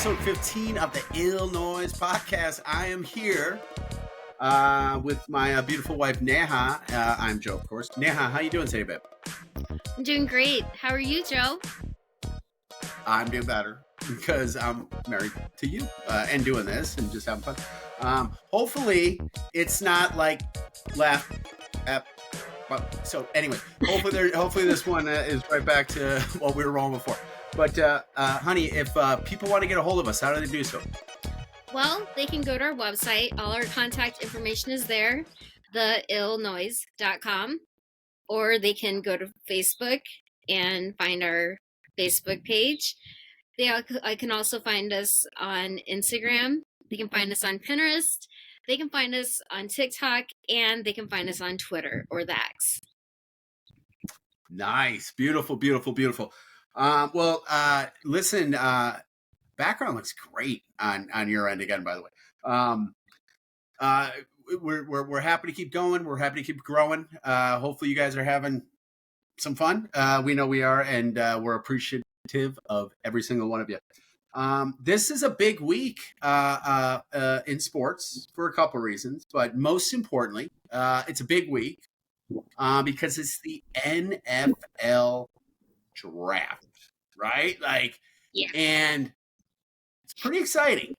episode 15 of the Illinois podcast. I am here with my beautiful wife, Neha. I'm Joe, of course. Neha, how you doing today, babe? I'm doing great. How are you, Joe? I'm doing better because I'm married to you and doing this and just having fun. Hopefully, it's not like left. So anyway, hopefully this one is right back to what we were wrong before. But honey, if people want to get a hold of us, how do they do so? Well, they can go to our website. All our contact information is there, theillnoise.com, or they can go to Facebook and find our Facebook page. I can also find us on Instagram. They can find us on Pinterest. They can find us on TikTok, and they can find us on Twitter or the X. Nice. Beautiful, beautiful, beautiful. Listen, background looks great on your end again, by the way. We're happy to keep going. We're happy to keep growing. Hopefully you guys are having some fun. We know we are, and we're appreciative of every single one of you. This is a big week in sports for a couple reasons, but most importantly, it's a big week because it's the NFL draft, right? Yeah. And it's pretty exciting.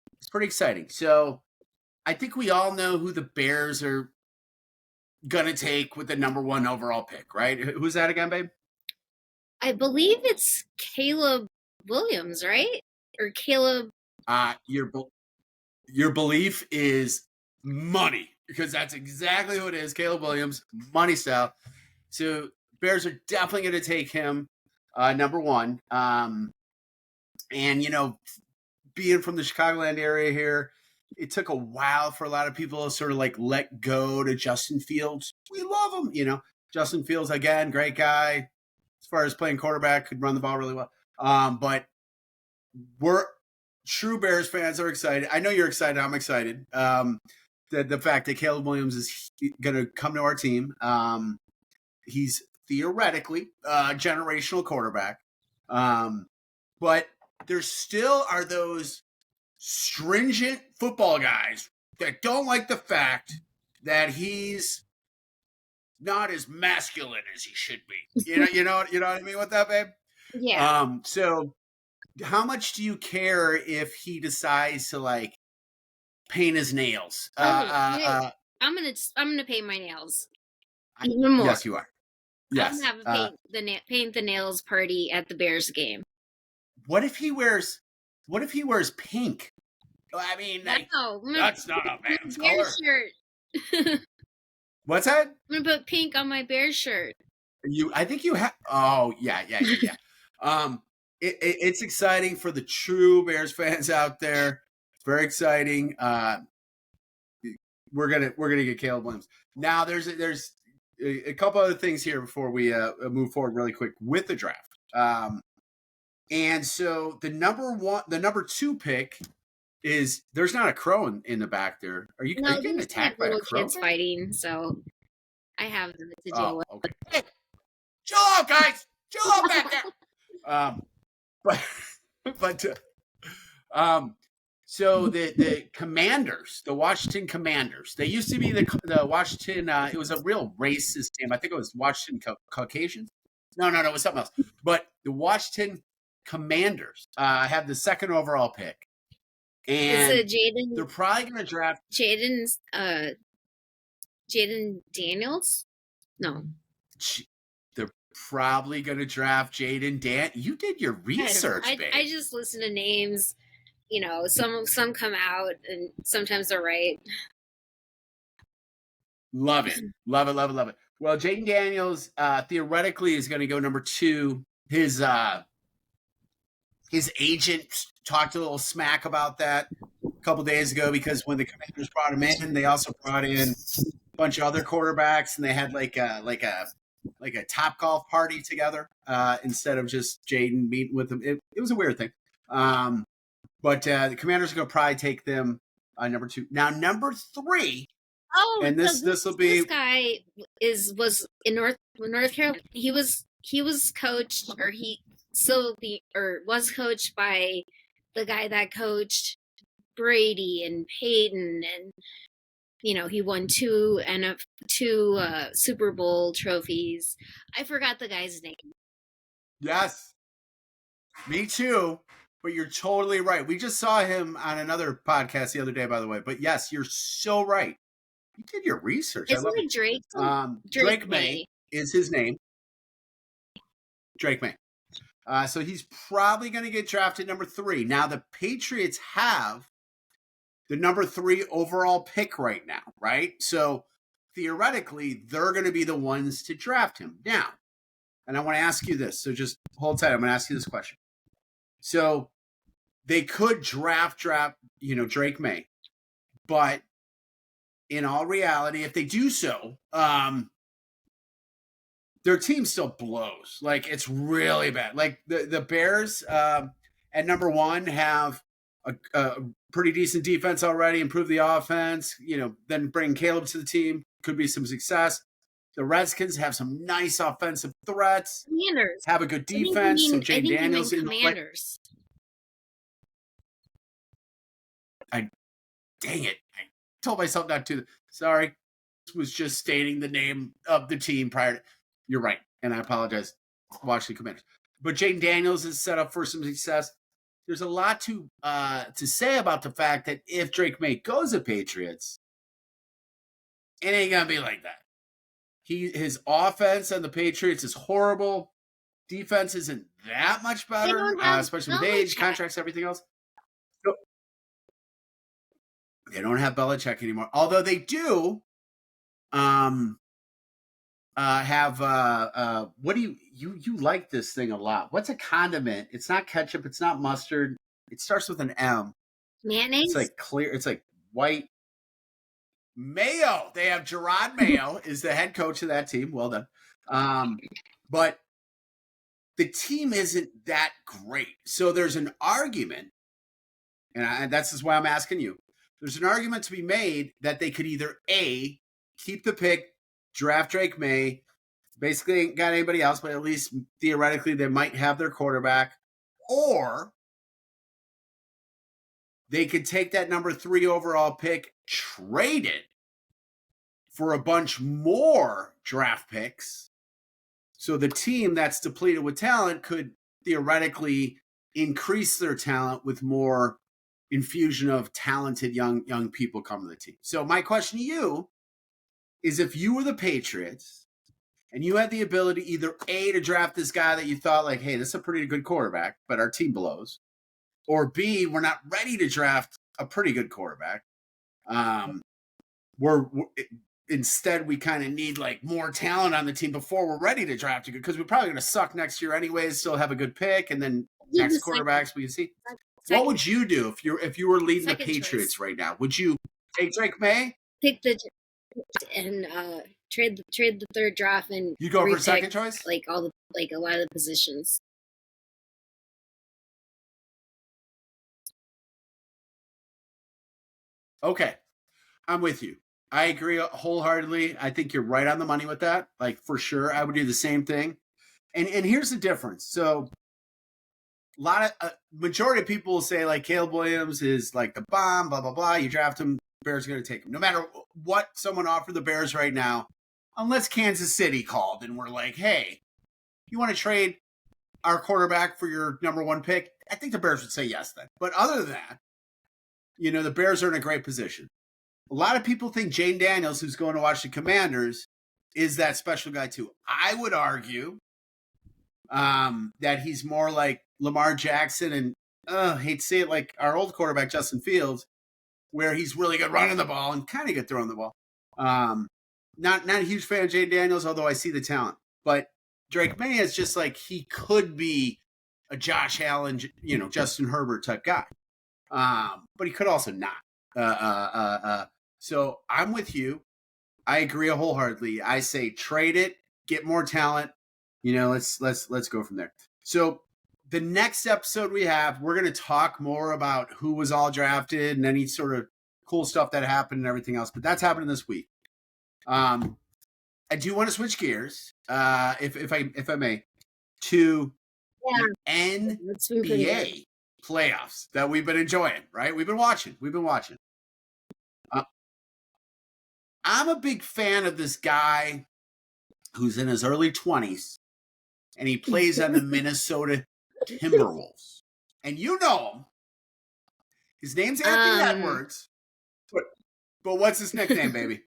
So I think we all know who the Bears are gonna take with the number 1 overall pick, right? Who's that again, babe? I believe it's Caleb Williams, right? Or Caleb. Your belief is money, because that's exactly who it is. Caleb Williams, money style. So Bears are definitely going to take him, number 1. And being from the Chicagoland area here, it took a while for a lot of people to sort of let go to Justin Fields. We love him, Justin Fields, again, great guy. As far as playing quarterback, could run the ball really well. But we're true Bears fans are excited. I know you're excited. I'm excited. The fact that Caleb Williams is going to come to our team. He's theoretically a generational quarterback. But there still are those stringent football guys that don't like the fact that he's not as masculine as he should be. You know what I mean with that, babe? Yeah. So how much do you care if he decides to paint his nails? I'm gonna paint my nails even more. Yes, you are. Yes. I'm gonna have a paint the nails party at the Bears game. What if he wears pink? I mean, that's not a man's color. Shirt. What's that? I'm gonna put pink on my Bears shirt. I think you have. Oh yeah. It's exciting for the true Bears fans out there. It's very exciting. We're gonna get Caleb Williams. Now there's a couple other things here before we move forward really quick with the draft. And so the number 2 pick is, there's not a crow in the back there. Are you getting attacked by a crow? Kids fighting, so I have them to deal with. Okay. Hey, chill out, guys. Chill out back there. So the Commanders, the Washington Commanders, they used to be the Washington. It was a real racist name. I think it was Washington Caucasians. No, it was something else. But the Washington Commanders have the 2nd overall pick, and they're probably going to draft Jaden Daniels. No, they're probably going to draft Jaden Dan. You did your research, babe. I just listen to names. Some come out, and sometimes they're right. Love it. Well, Jaden Daniels theoretically is going to go number 2. His agent talked a little smack about that a couple days ago, because when the Commanders brought him in, they also brought in a bunch of other quarterbacks, and they had like a top golf party together instead of just Jaden meeting with them. It was a weird thing. But the Commanders are going to probably take them number 2. Now, number 3. Oh, and this will be. This guy was in North Carolina. He was coached, or was coached by the guy that coached Brady and Peyton, and he won two Super Bowl trophies. I forgot the guy's name. Yes, me too. But you're totally right. We just saw him on another podcast the other day, by the way. But yes, you're so right. You did your research. Isn't I love it Drake? Drake May is his name. Drake May. So he's probably going to get drafted number 3. Now, the Patriots have the number 3 overall pick right now, right? So theoretically, they're going to be the ones to draft him. Now, and I want to ask you this. So just hold tight. I'm going to ask you this question. So they could draft, Drake May. But in all reality, if they do so, their team still blows. Like, it's really bad. Like, the Bears at number 1 have a pretty decent defense already, improve the offense, then bring Caleb to the team. Could be some success. The Redskins have some nice offensive threats. Commanders have a good defense. So Jane Daniels in Commanders. Dang it. I told myself not to. Sorry. This was just stating the name of the team prior to. You're right. And I apologize. Washington Commanders. But Jane Daniels is set up for some success. There's a lot to say about the fact that if Drake May goes to Patriots, it ain't going to be like that. His offense on the Patriots is horrible. Defense isn't that much better, especially with age, contracts, everything else. So, they don't have Belichick anymore. Although they do have what do you like this thing a lot? What's a condiment? It's not ketchup, it's not mustard. It starts with an M. Mayonnaise? It's like clear, it's like white. Mayo. They have Gerard Mayo is the head coach of that team. Well done. But the team isn't that great. So there's an argument, and that's just why I'm asking you. There's an argument to be made that they could either A, keep the pick, draft Drake May, basically ain't got anybody else, but at least theoretically they might have their quarterback, or they could take that number 3 overall pick, trade it for a bunch more draft picks. So the team that's depleted with talent could theoretically increase their talent with more infusion of talented young people coming to the team. So my question to you is, if you were the Patriots and you had the ability either A, to draft this guy that you thought like, hey, this is a pretty good quarterback, but our team blows, or B, we're not ready to draft a pretty good quarterback. Instead, we kind of need like more talent on the team before we're ready to draft a good, because we're probably going to suck next year anyways, still have a good pick, and then next quarterbacks we can see. What would you do if you were leading the Patriots right now? Would you take Drake May? Pick the and trade the third draft and you go for second choice? Like a lot of the positions. Okay. I'm with you. I agree wholeheartedly. I think you're right on the money with that. Like, for sure, I would do the same thing. And here's the difference. So a lot of majority of people will say like Caleb Williams is like the bomb, blah, blah, blah. You draft him, Bears are going to take him. No matter what someone offered the Bears right now, unless Kansas City called and we're like, hey, you want to trade our quarterback for your number 1 pick? I think the Bears would say yes then. But other than that, the Bears are in a great position. A lot of people think Jane Daniels, who's going to watch the Commanders, is that special guy too. I would argue that he's more like Lamar Jackson and, hate to say it, like our old quarterback, Justin Fields, where he's really good running the ball and kind of good throwing the ball. Not a huge fan of Jane Daniels, although I see the talent. But Drake May is just like, he could be a Josh Allen, Justin Herbert type guy. But he could also not. So I'm with you. I agree wholeheartedly. I say trade it, get more talent. Let's go from there. So the next episode we're going to talk more about who was all drafted and any sort of cool stuff that happened and everything else. But that's happening this week. I do want to switch gears, if I may, to the NBA playoffs that we've been enjoying, right? We've been watching. I'm a big fan of this guy who's in his early 20s, and he plays on the Minnesota Timberwolves. And you know him. His name's Anthony Edwards. But what's his nickname, baby?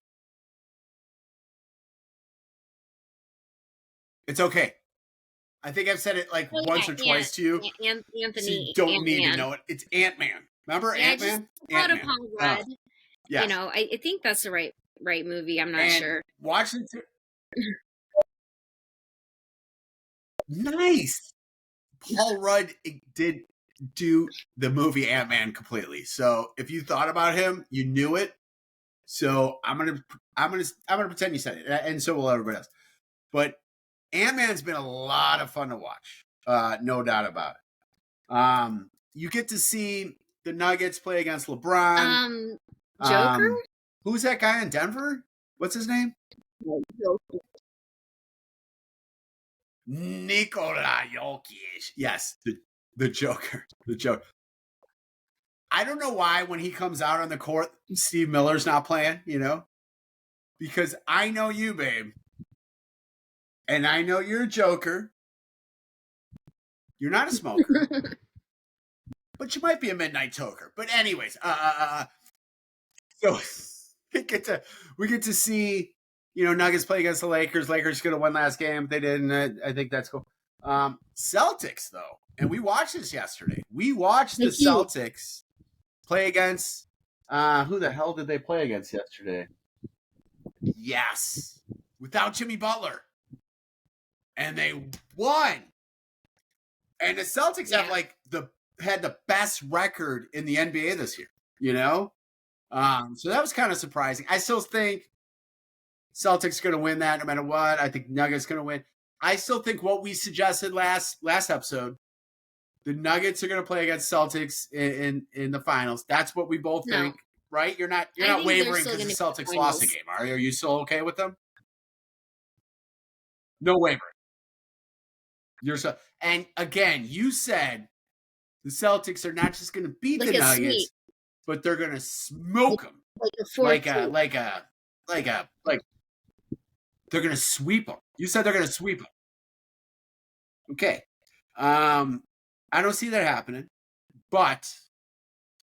It's okay. I think I've said it like once or twice to you. Anthony. So you don't need to know it. It's Ant-Man. Remember Ant-Man? Ant-Man. Paul Rudd. Yes. You know, I think that's the right movie. I'm not sure. Watching. Nice. Paul Rudd did do the movie Ant-Man completely. So if you thought about him, you knew it. So I'm gonna pretend you said it, and so will everybody else. But Ant-Man's been a lot of fun to watch, no doubt about it. You get to see the Nuggets play against LeBron. Joker? Who's that guy in Denver? What's his name? Nikola Jokic. Yes, the Joker. The Joker. I don't know why when he comes out on the court, Steve Miller's not playing, you know? Because I know you, babe. And I know you're a joker. You're not a smoker. But you might be a midnight toker. But anyways, so we get to see, you know, Nuggets play against the Lakers. Lakers could have won last game. They didn't. I think that's cool. Celtics, though. And we watched this yesterday. We watched the Celtics play against, who the hell did they play against yesterday? Yes. Without Jimmy Butler. And they won. And the Celtics have had the best record in the NBA this year, you know? So that was kind of surprising. I still think Celtics going to win that no matter what. I think Nuggets going to win. I still think what we suggested last episode, the Nuggets are going to play against Celtics in the finals. That's what we both think, right? You're not wavering because the Celtics lost a game, are you? Are you still okay with them? No wavering. And again, you said the Celtics are not just going to beat the Nuggets, but they're going to smoke them like they're going to sweep them. You said they're going to sweep them. Okay. I don't see that happening, but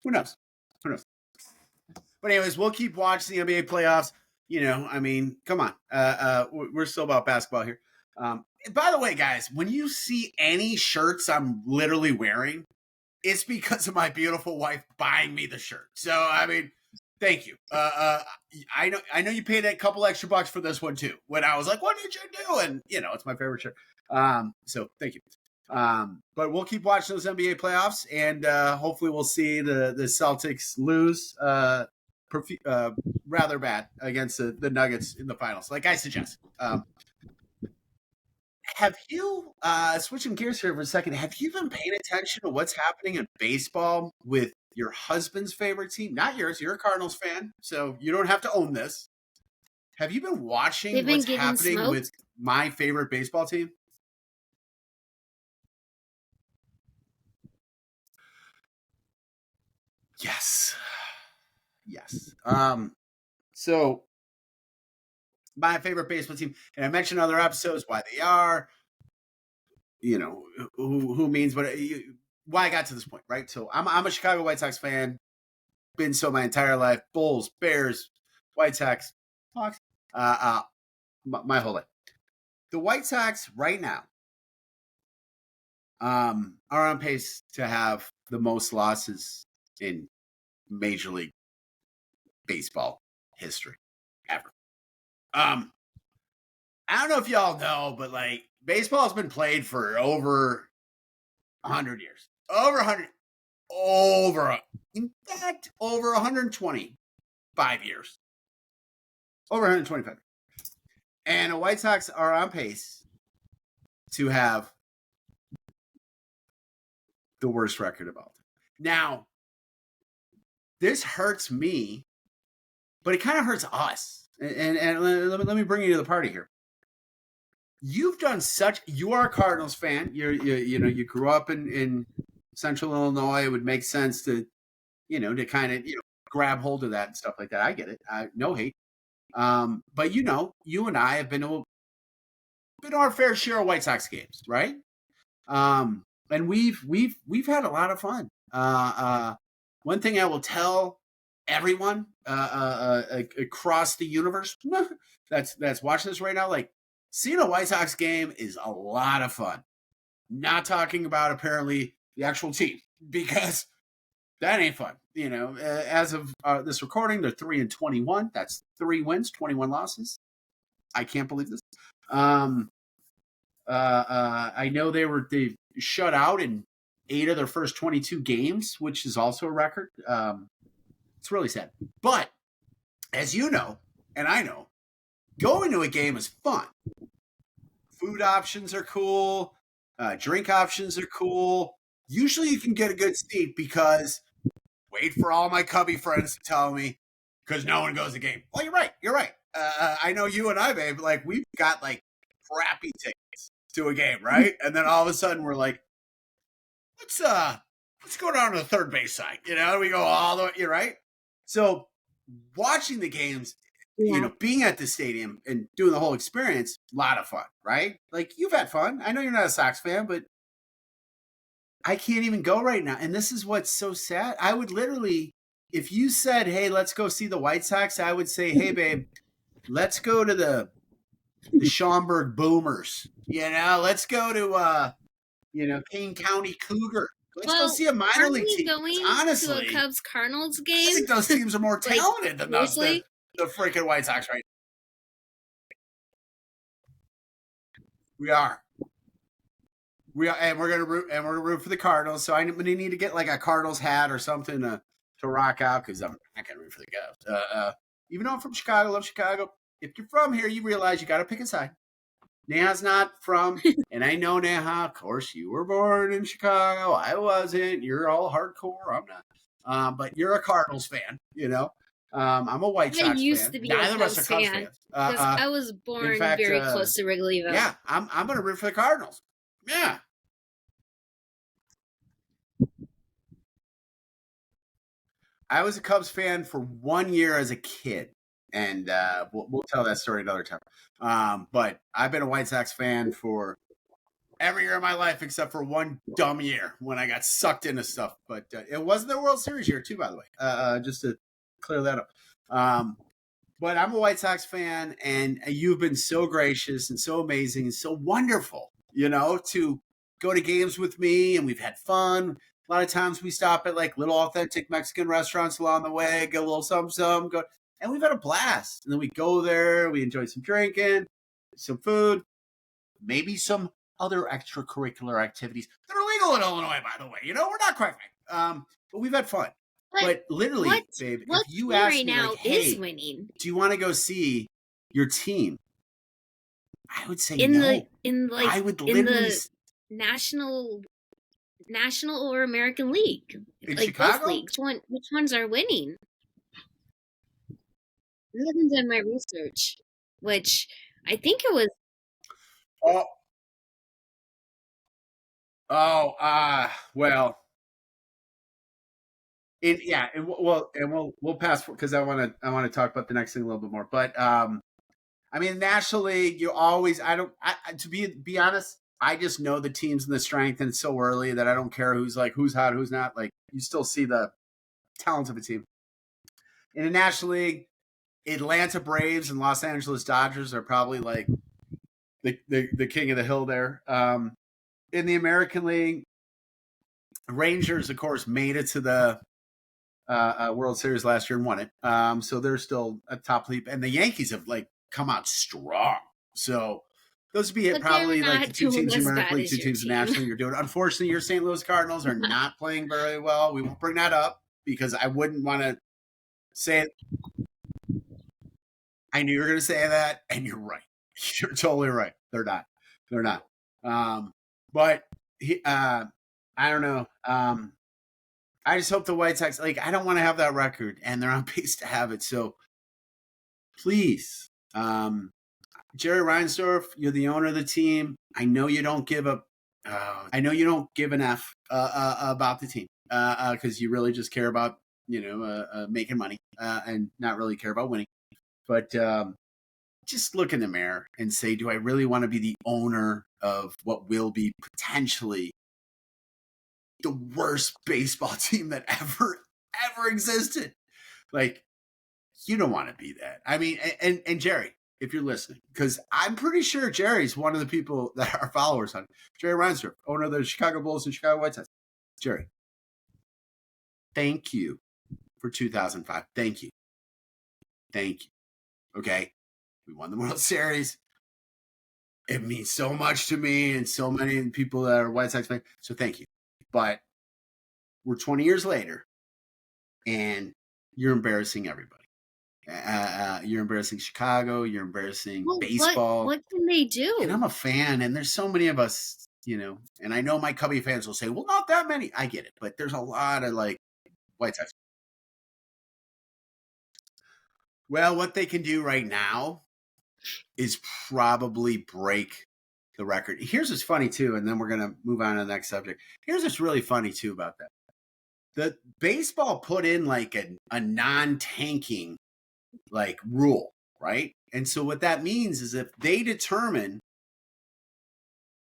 who knows? But anyways, we'll keep watching the NBA playoffs. You know, I mean, come on. We're still about basketball here. By the way, guys, when you see any shirts I'm literally wearing, it's because of my beautiful wife buying me the shirt. So, I mean, thank you. I know you paid a couple extra bucks for this one too. When I was like, "What did you do?" And you know, it's my favorite shirt. So thank you. But we'll keep watching those NBA playoffs, and hopefully, we'll see the Celtics lose rather bad against the Nuggets in the finals, like I suggest. Have you, switching gears here for a second, have you been paying attention to what's happening in baseball with your husband's favorite team? Not yours. You're a Cardinals fan, so you don't have to own this. Have you been watching what's happening with my favorite baseball team? Yes. So my favorite baseball team, and I mentioned other episodes why they are, you know, who means what, why I got to this point, right? So I'm a Chicago White Sox fan, been so my entire life. Bulls, Bears, White Sox, Hawks, my whole life. The White Sox right now are on pace to have the most losses in Major League Baseball history ever. I don't know if y'all know, but like baseball has been played for over 100 years. Over 100. In fact, over 125 years. Over 125. And the White Sox are on pace to have the worst record of all time. Now, this hurts me, but it kind of hurts us. And let me bring you to the party here. You've done you are a Cardinals fan. You grew up in Central Illinois, it would make sense to, to kind of, grab hold of that and stuff like that. I get it. No hate. But you and I have been our fair share of White Sox games, right? And we've had a lot of fun. One thing I will tell everyone across the universe that's watching this right now, like, seeing a White Sox game is a lot of fun. Not talking about apparently the actual team, because that ain't fun. As of this recording, they're 3-21. That's 3 wins, 21 losses. I can't believe this. I know they shut out in 8 of their first 22 games, which is also a record. It's really sad. But as you know, and I know, going to a game is fun. Food options are cool. Drink options are cool. Usually you can get a good seat because, wait for all my Cubby friends to tell me, because no one goes to the game. Well, you're right. I know you and I, babe, like, we've got like crappy tickets to a game, right? And then all of a sudden we're like, let's go down to the third base side. We go all the way, you're right. So watching the games, being at the stadium and doing the whole experience, a lot of fun, right? Like, you've had fun. I know you're not a Sox fan, but I can't even go right now. And this is what's so sad. I would literally, if you said, hey, let's go see the White Sox, I would say, hey, babe, let's go to the Schaumburg Boomers. Let's go to Kane County Cougar. Let's go see a minor league team. Honestly, to a Cubs Cardinals game? I think those teams are more talented than the freaking White Sox right now. We are, and we're gonna root for the Cardinals. So I'm gonna need to get like a Cardinals hat or something to rock out, because I'm not gonna root for the Cubs. Even though I'm from Chicago, love Chicago. If you're from here, you realize you got to pick a side. Neha's not from, and I know Neha. Of course, you were born in Chicago. I wasn't. You're all hardcore. I'm not. But you're a Cardinals fan. I'm a White Sox fan. I used to be Neither a of us are Cubs fan fans. because I was born very close to Wrigleyville. Yeah, I'm going to root for the Cardinals. Yeah. I was a Cubs fan for 1 year as a kid, and we'll tell that story another time. But I've been a White Sox fan for every year of my life except for one dumb year when I got sucked into stuff. But it wasn't the World Series year too, by the way, just to clear that up. But I'm a White Sox fan, and you've been so gracious and so amazing and so wonderful, to go to games with me, and we've had fun. A lot of times we stop at like little authentic Mexican restaurants along the way, get a little something, go, and we've had a blast. And then we go there, we enjoy some drinking, some food, maybe some other extracurricular activities that are legal in Illinois, by the way. We're not quite right. But we've had fun. But literally, babe, if you ask me, now like, hey, is winning. Do you want to go see your team? I would say no. I would literally national or American League, in like Chicago? both leagues. Which ones are winning? I haven't done my research, which I think it was. Well. We'll pass because I want to talk about the next thing a little bit more. But National League, you always to be honest, I just know the teams and the strength, and it's so early that I don't care who's hot, who's not. Like, you still see the talent of a team. In the National League, Atlanta Braves and Los Angeles Dodgers are probably like the king of the hill there. In the American League, Rangers, of course, made it to the World Series last year and won it. So they're still a top leap, and the Yankees have come out strong. So those would be probably like the two teams in the American League, two teams in the National League you're doing. Unfortunately, your St. Louis Cardinals are not playing very well. We won't bring that up because I wouldn't want to say it. I knew you were going to say that, and you're right. You're totally right. They're not. But I don't know. I just hope the White Sox, I don't want to have that record, and they're on pace to have it. So please, Jerry Reinsdorf, you're the owner of the team. I know you don't give an F about the team because you really just care about making money and not really care about winning. But just look in the mirror and say, do I really want to be the owner of what will be potentially the worst baseball team that ever existed? Like, you don't want to be that. I mean, and Jerry, if you're listening, because I'm pretty sure Jerry's one of the people that are followers on Jerry Reinsdorf, owner of the Chicago Bulls and Chicago White Sox. Jerry, thank you for 2005. Thank you. Okay, we won the World Series. It means so much to me and so many people that are White Sox fans. So thank you. But we're 20 years later, and you're embarrassing everybody. You're embarrassing Chicago. You're embarrassing baseball. What can they do? And I'm a fan, and there's so many of us, and I know my Cubby fans will say, well, not that many. I get it. But there's a lot of, White Sox. Well, what they can do right now is probably break the record. Here's what's funny, too, and then we're going to move on to the next subject. Here's what's really funny, too, about that. The baseball put in, a non-tanking rule, right? And so what that means is if they determine,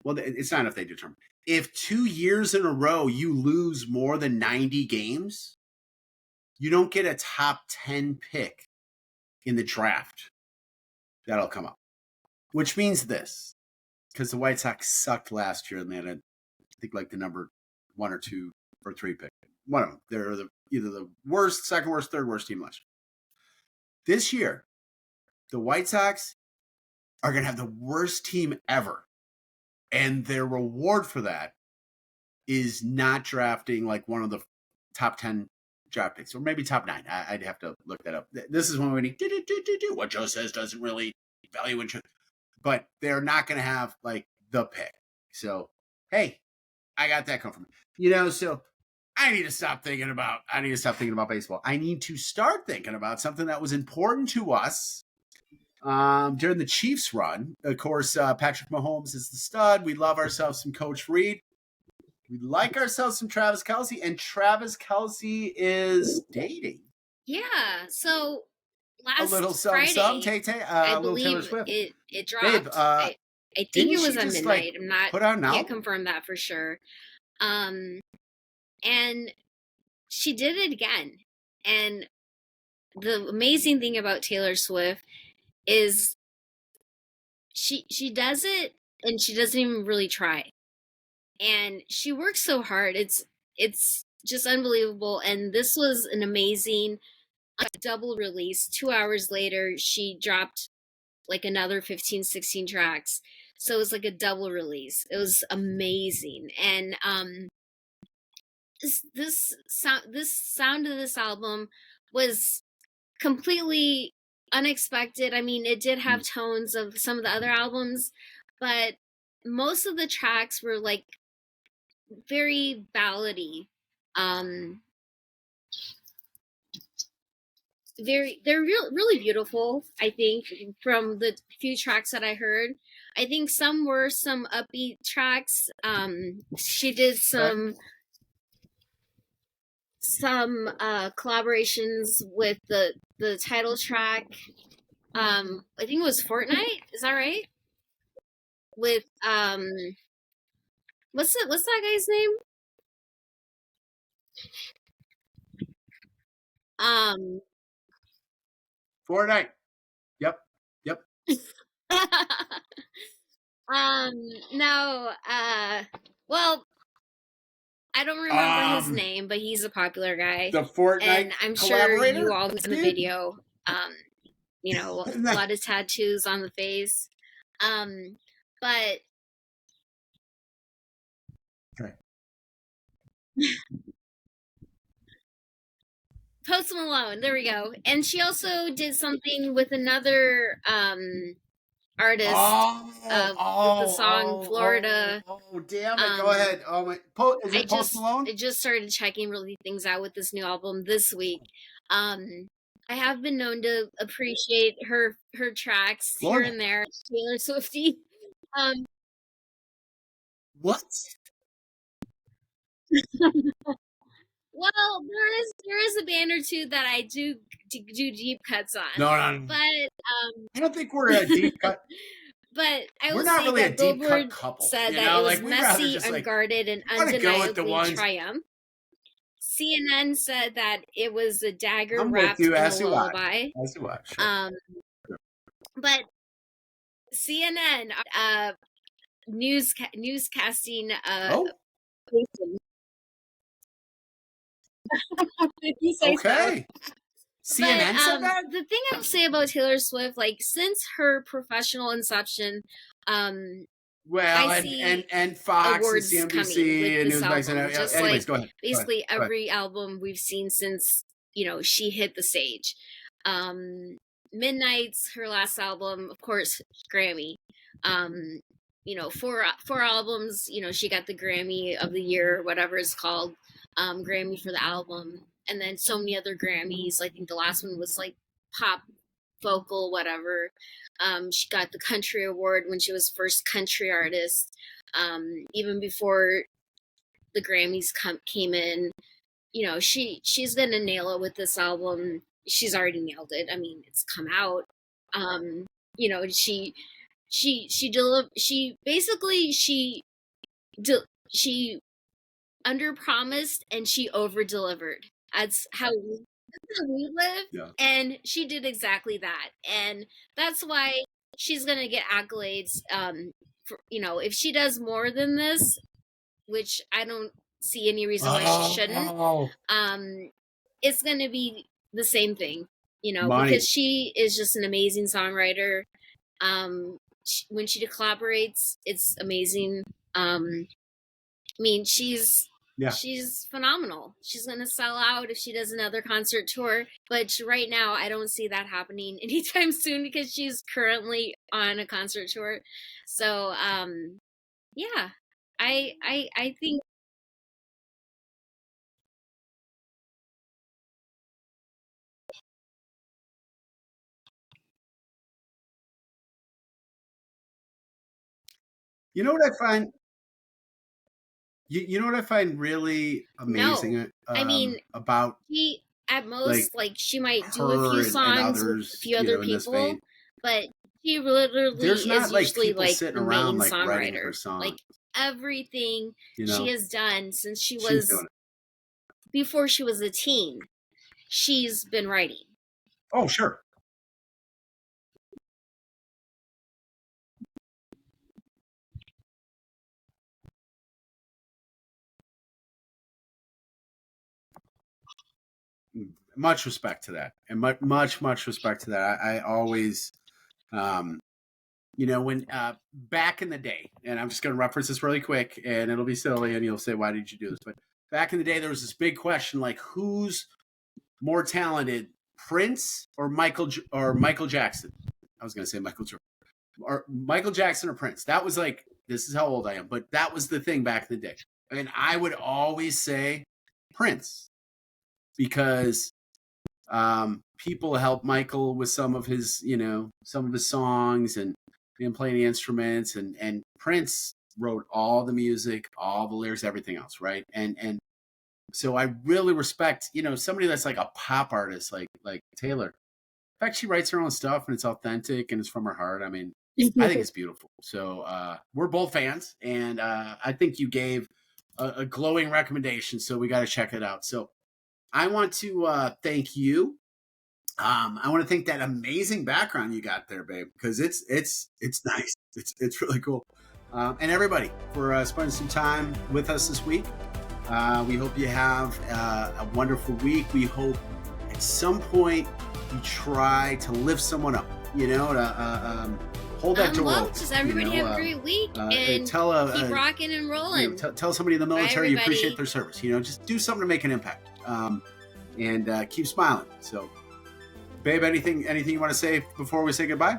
well, it's not if they determine, if 2 years in a row you lose more than 90 games, you don't get a top 10 pick in the draft. That'll come up, which means this, because the White Sox sucked last year and they had, I think, the number 1 or 2 or 3 pick. One of them. They're either the worst, second worst, third worst team last year. This year, the White Sox are going to have the worst team ever. And their reward for that is not drafting one of the top 10 draft picks, or maybe top 9. I'd have to look that up. This is when we need what Joe says doesn't really value in, but they're not going to have the pick. So, hey, I got that coming from so I need to stop thinking about baseball. I need to start thinking about something that was important to us during the Chiefs run. Of course, Patrick Mahomes is the stud. We love ourselves some Coach Reed. We like ourselves some Travis Kelce, and Travis Kelce is dating. Yeah, so a little Friday, Tay-Tay, I a little Taylor believe Swift. It dropped. Babe, I think it was at midnight. I'm not put out can't confirm that for sure. And she did it again. And the amazing thing about Taylor Swift is she does it and she doesn't even really try. And she works so hard. It's just unbelievable. And this was an amazing double release. 2 hours later, she dropped another 15, 16 tracks. So it was a double release. It was amazing. And this sound of this album was completely unexpected. I mean, it did have tones of some of the other albums, but most of the tracks were very ballady. They're really beautiful, I think, from the few tracks that I heard. I think some were some upbeat tracks. She did some collaborations with the title track. I think it was Fortnite. Is that right? With what's that guy's name? Fortnite. Yep. No. Well, I don't remember his name, but he's a popular guy. The Fortnite and I'm sure you all in the video. A lot of tattoos on the face. But okay. Post Malone, there we go. And she also did something with another artist with the song Florida. Oh, damn it. Go ahead. Oh, my. Is it Post Malone? I just started checking really things out with this new album this week. I have been known to appreciate her tracks Florida. Here and there. Taylor Swiftie. What? Well, there is a band or two that I do deep cuts on. No, but I don't think we're a deep cut. But I We're will not say really a that deep cut Billboard couple. said You that know, it was like we'd rather messy, just like unguarded, and wanna go with the undeniably ones. triumph. CNN said that it was a dagger I'm with wrapped you, in a as do I. lullaby. As do I. Sure. But CNN, newscasting, Oh, if you say so. okay. CNN said that? The thing I will say about Taylor Swift, like since her professional inception, Well, I see and Fox and awards coming CNBC with and this Newsmax and album. Just anyways, like go ahead. basically every album we've seen since, you know, she hit the stage. Midnight's her last album, of course, Grammy. You know, four albums, you know, she got the Grammy of the year, whatever it's called, Grammy for the album, and then so many other Grammys. I think the last one was like pop vocal, whatever. She got the country award when she was first country artist. Even before the Grammys came in, you know, she's gonna nail it with this album. She's already nailed it. I mean, it's come out. You know, she basically she under promised and she over delivered. That's how we live. Yeah. And she did exactly that. And that's why she's gonna get accolades. For, you know, if she does more than this, which I don't see any reason why she shouldn't, it's gonna be the same thing, you know, because she is just an amazing songwriter. When she collaborates, it's amazing. I mean, she's phenomenal. She's gonna sell out if she does another concert tour, but right now I don't see that happening anytime soon because she's currently on a concert tour. So yeah, I think. You know what I find? You know what I find really amazing? No, I mean about she at most like she might do a few songs others, with a few other people, but she literally there's not is like usually people like sitting the around main like writing her songwriter. songs. Like everything you know? she has done since she She's was doing it. before she was a teen, she's been writing. Oh, sure. Much respect to that, and much respect to that. I always, you know, when back in the day, and I'm just going to reference this really quick, and it'll be silly, and you'll say, "Why did you do this?" But back in the day, there was this big question, like, who's more talented, Prince or Michael Jackson? I was going to say Michael Jordan, or Michael Jackson or Prince. That was like, this is how old I am, but that was the thing back in the day, and I would always say Prince because people helped Michael with some of his, you know, some of his songs and playing the instruments, and Prince wrote all the music, all the lyrics, everything else, right? And so I really respect, you know, somebody that's like a pop artist like Taylor. In fact, she writes her own stuff and it's authentic and it's from her heart. I mean, I think it's beautiful. So we're both fans, and I think you gave a glowing recommendation, so we got to check it out. So I want to thank you. I want to thank that amazing background you got there, babe, because it's nice. It's really cool. And everybody for spending some time with us this week. We hope you have a wonderful week. We hope at some point you try to lift someone up. You know, to hold that door. Well, just everybody have a great week and keep rocking and rolling. You know, tell somebody in the military you appreciate their service. You know, just do something to make an impact. And keep smiling. So, babe, anything you want to say before we say goodbye?